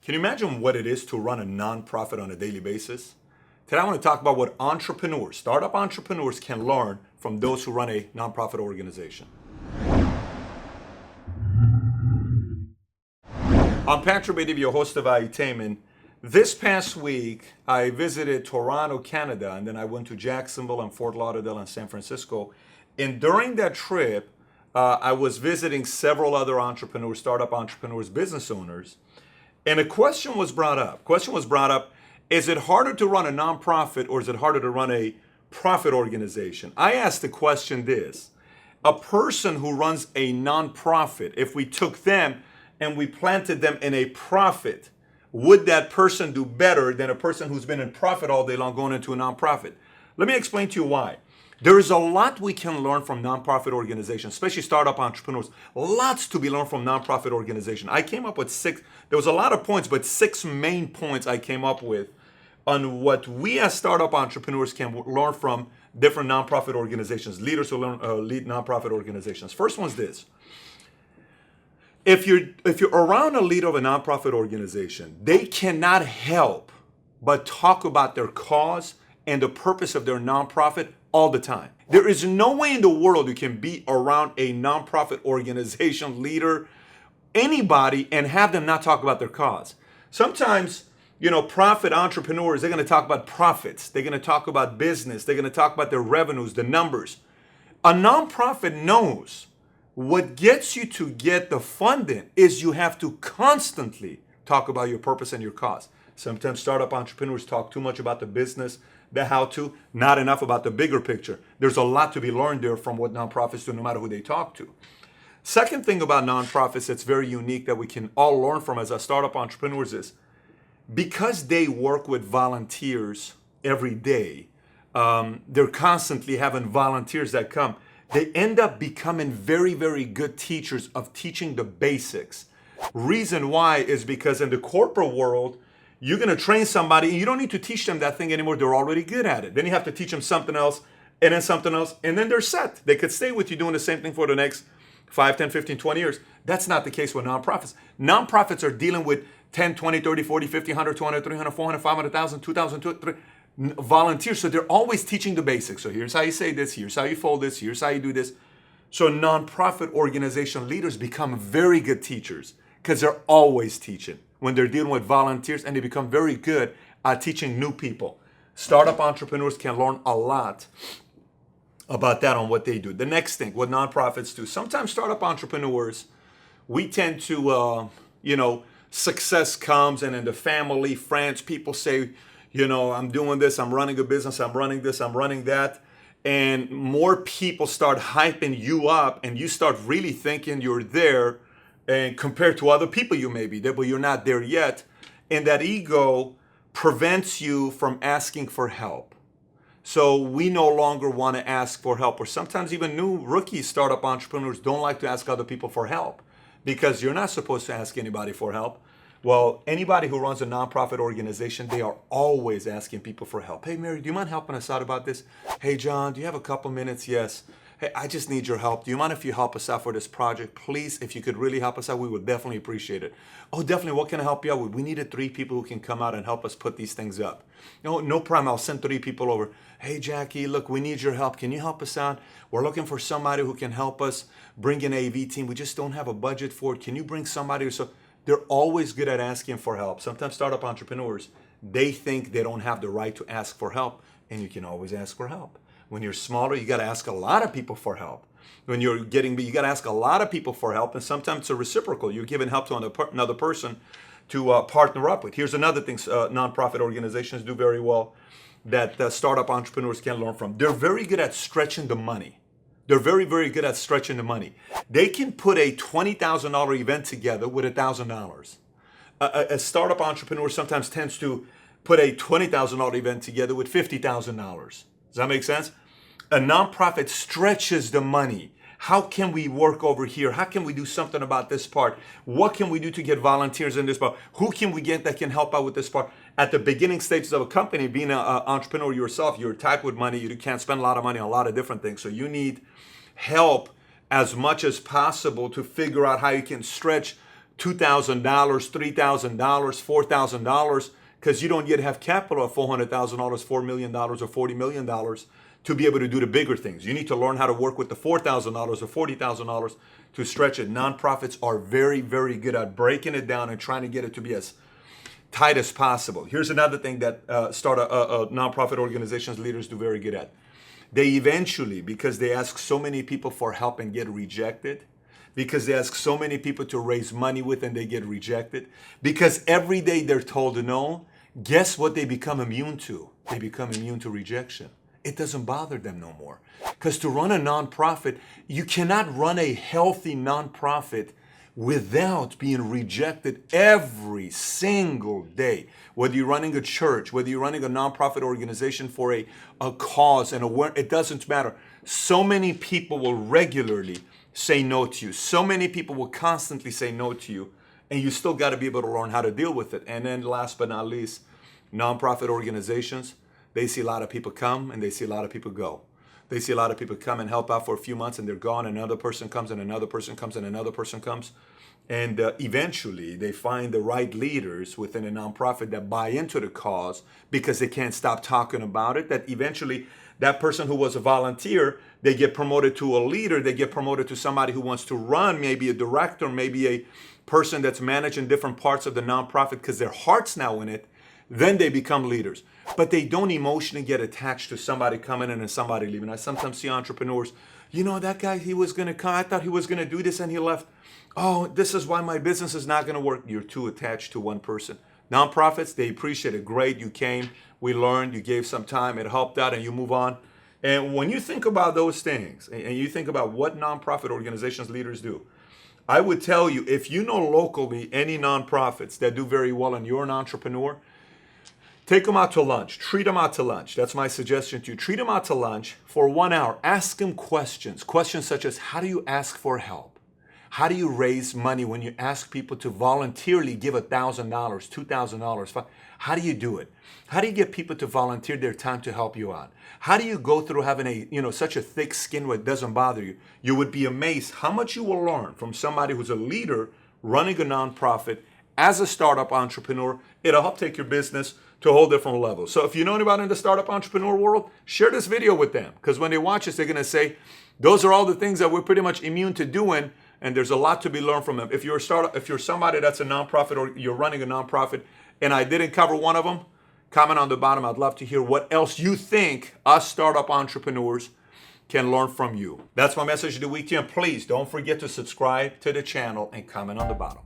Can you imagine what it is to run a nonprofit on a daily basis? Today I want to talk about what entrepreneurs, startup entrepreneurs can learn from those who run a nonprofit organization. I'm Patrick Bedivio, host of Valuetainment. This past week, I visited Toronto, Canada, and then I went to Jacksonville and Fort Lauderdale and San Francisco. And during that trip, I was visiting several other entrepreneurs, startup entrepreneurs, business owners. And a question was brought up. Is it harder to run a nonprofit or is it harder to run a profit organization? I asked the question this. A person who runs a nonprofit, if we took them and we planted them in a profit, would that person do better than a person who's been in profit all day long going into a nonprofit? Let me explain to you why. There is a lot we can learn from nonprofit organizations, especially startup entrepreneurs. Lots to be learned from nonprofit organizations. I came up with there was a lot of points, but 6 main points I came up with on what we as startup entrepreneurs can learn from different nonprofit organizations, leaders who lead nonprofit organizations. First one's this. If you're around a leader of a nonprofit organization, they cannot help but talk about their cause and the purpose of their nonprofit all the time. There is no way in the world you can be around a nonprofit organization leader, anybody, and have them not talk about their cause. Sometimes, profit entrepreneurs, they're going to talk about profits. They're going to talk about business. They're going to talk about their revenues, the numbers. A nonprofit knows what gets you to get the funding is you have to constantly talk about your purpose and your cause. Sometimes startup entrepreneurs talk too much about the business, the how-to, not enough about the bigger picture. There's a lot to be learned there from what nonprofits do, no matter who they talk to. Second thing about nonprofits that's very unique that we can all learn from as our startup entrepreneurs is because they work with volunteers every day, they're constantly having volunteers that come. They end up becoming very, very good teachers of teaching the basics. Reason why is because in the corporate world, you're going to train somebody and you don't need to teach them that thing anymore. They're already good at it. Then you have to teach them something else and then something else. And then they're set. They could stay with you doing the same thing for the next 5, 10, 15, 20 years. That's not the case with nonprofits. Nonprofits are dealing with 10, 20, 30, 40, 50, 100, 200, 300, 400, 500,000, 2,000, 3,000 volunteers. So they're always teaching the basics. So here's how you say this. Here's how you fold this. Here's how you do this. So nonprofit organization leaders become very good teachers because they're always teaching when they're dealing with volunteers, and they become very good at teaching new people. Startup entrepreneurs can learn a lot about that on what they do. The next thing, what nonprofits do. Sometimes startup entrepreneurs, we tend to, success comes and in the family, friends, people say, I'm doing this, I'm running a business, I'm running this, I'm running that. And more people start hyping you up and you start really thinking you're there and compared to other people you may be there, but you're not there yet. And that ego prevents you from asking for help. So we no longer want to ask for help, or sometimes even new rookie startup entrepreneurs don't like to ask other people for help because you're not supposed to ask anybody for help. Well, anybody who runs a nonprofit organization, they are always asking people for help. Hey, Mary, do you mind helping us out about this? Hey, John, do you have a couple minutes? Yes. Hey, I just need your help. Do you mind if you help us out for this project? Please, if you could really help us out, we would definitely appreciate it. Oh, definitely. What can I help you out with? We needed 3 people who can come out and help us put these things up. No problem. I'll send 3 people over. Hey, Jackie, look, we need your help. Can you help us out? We're looking for somebody who can help us bring an AV team. We just don't have a budget for it. Can you bring somebody? So they're always good at asking for help. Sometimes startup entrepreneurs, they think they don't have the right to ask for help, and you can always ask for help. When you're smaller, you got to ask a lot of people for help. When you're getting big, you got to ask a lot of people for help, and sometimes it's a reciprocal. You're giving help to another person to partner up with. Here's another thing nonprofit organizations do very well that startup entrepreneurs can learn from. They're very good at stretching the money. They're very, very good at stretching the money. They can put a $20,000 event together with $1,000. A startup entrepreneur sometimes tends to put a $20,000 event together with $50,000. Does that make sense? A nonprofit stretches the money. How can we work over here? How can we do something about this part? What can we do to get volunteers in this part? Who can we get that can help out with this part? At the beginning stages of a company, being an entrepreneur yourself, you're tight with money. You can't spend a lot of money on a lot of different things. So you need help as much as possible to figure out how you can stretch $2,000, $3,000, $4,000 because you don't yet have capital of $400,000, $4 million, or $40 million to be able to do the bigger things. You need to learn how to work with the $4,000 or $40,000 to stretch it. Nonprofits are very, very good at breaking it down and trying to get it to be as tight as possible. Here's another thing that nonprofit organizations leaders do very good at. They eventually, because they ask so many people for help and get rejected, because they ask so many people to raise money with and they get rejected, because every day they're told no, guess what they become immune to? They become immune to rejection. It doesn't bother them no more. Because to run a nonprofit, you cannot run a healthy nonprofit without being rejected every single day. Whether you're running a church, whether you're running a nonprofit organization for a cause and it doesn't matter. So many people will regularly say no to you. So many people will constantly say no to you, and you still got to be able to learn how to deal with it. And then last but not least, nonprofit organizations, they see a lot of people come and they see a lot of people go. They see a lot of people come and help out for a few months and they're gone. Another person comes and another person comes and another person comes. And eventually they find the right leaders within a nonprofit that buy into the cause because they can't stop talking about it. That eventually that person who was a volunteer, they get promoted to a leader. They get promoted to somebody who wants to run, maybe a director, maybe a person that's managing different parts of the nonprofit because their heart's now in it. Then they become leaders. But they don't emotionally get attached to somebody coming in and somebody leaving. I sometimes see entrepreneurs, that guy, he was going to come. I thought he was going to do this and he left. Oh, this is why my business is not going to work. You're too attached to one person. Nonprofits, they appreciate it. Great, you came, we learned, you gave some time, it helped out, and you move on. And when you think about those things, and you think about what nonprofit organizations leaders do, I would tell you, if you know locally any nonprofits that do very well and you're an entrepreneur, take them out to lunch. Treat them out to lunch. That's my suggestion to you. Treat them out to lunch for 1 hour. Ask them questions. Questions such as, how do you ask for help? How do you raise money when you ask people to voluntarily give $1,000, $2,000? How do you do it? How do you get people to volunteer their time to help you out? How do you go through having such a thick skin where it doesn't bother you? You would be amazed how much you will learn from somebody who's a leader running a nonprofit as a startup entrepreneur. It'll help take your business to a whole different level. So if you know anybody in the startup entrepreneur world, share this video with them. Because when they watch this, they're going to say, those are all the things that we're pretty much immune to doing. And there's a lot to be learned from them. If you're somebody that's a nonprofit or you're running a nonprofit and I didn't cover one of them, comment on the bottom. I'd love to hear what else you think us startup entrepreneurs can learn from you. That's my message of the week to you. And please don't forget to subscribe to the channel and comment on the bottom.